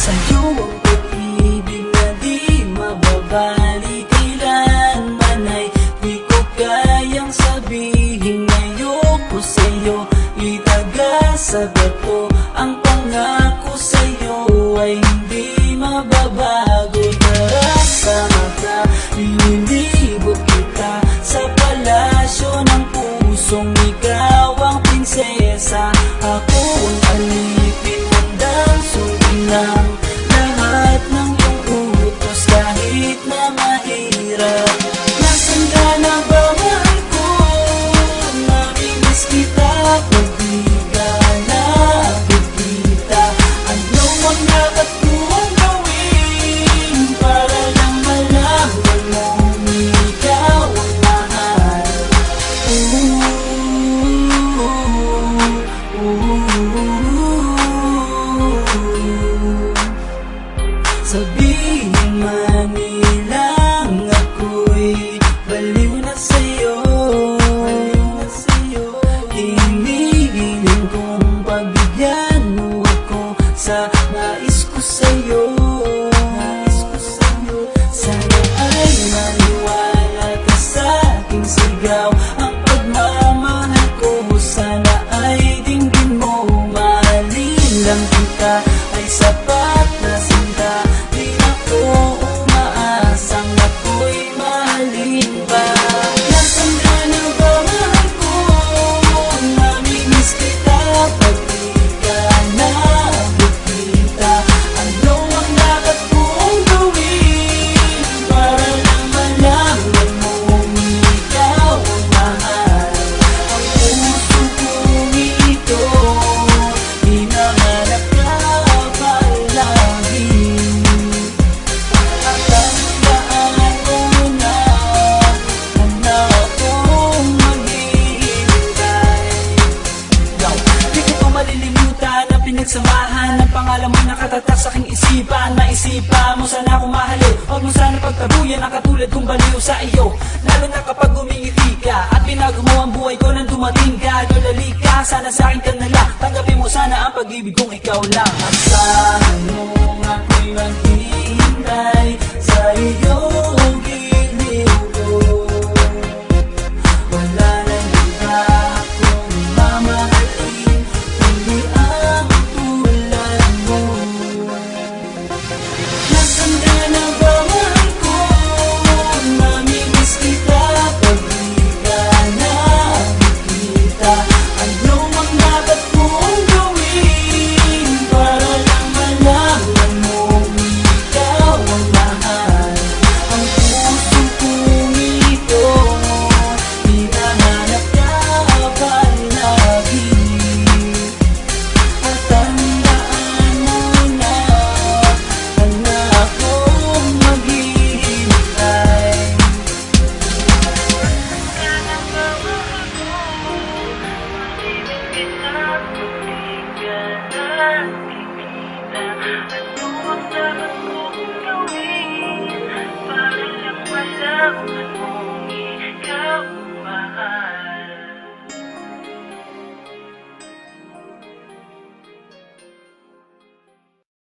Sa'yo ang pag-ibig na di mababalik, kailanman ay di ko kayang sabihin ayoko sa'yo, itaga sa bato. Ang pangako sa'yo ay hindi mababago. Tara sa mata, linilibot kita sa palasyo ng pusong ikaw ang prinsesa. Ako ang alipin handang sundin ng lahat ng iyong utos kahit na mahirap. Nasaan ka na ba, mahal ko? Namimiss kita pag di ka nakikita. Ano ang dapat kong gawin para lang malaman mong ikaw ang mahal? Sabihin man nilang ako'y baliw na sa'yo, hinihiling kong pagbigyan mo ako sa nais ko sa'yo. Sana ay maniwala ka sa aking sigaw, ang pagmamahal ko sana ay dinggin mo. Mahalin lang kita ay sapat na sinta, di ako umaasang ako'y mahalin pa. Nasaan ka na ba, mahal ko? Namimiss kita pag di ka nakikita. Ano ang dapat kong gawin para lang malaman mong ikaw ang mahal? Ang puso kong ito hinahanap ka palagi, at tandaan ko na handa akong maghihintay. Di ko pa malilimutan ang pinagsamahan ng pangalan mo nakatatak sa aking isipan. Maisipan mo sana akong mahalin, huwag mo sana pagtabuyan ang katulad kong baliw sa iyo. Lalo na kapag umingiti ka at binago mo ang buhay ko nang dumating ka. Dulali ka, sana sa akin ka nalang, tanggapin mo sana ang pag-ibig kong ikaw lang. Asahan mo ako'y maghihintay sa iyo.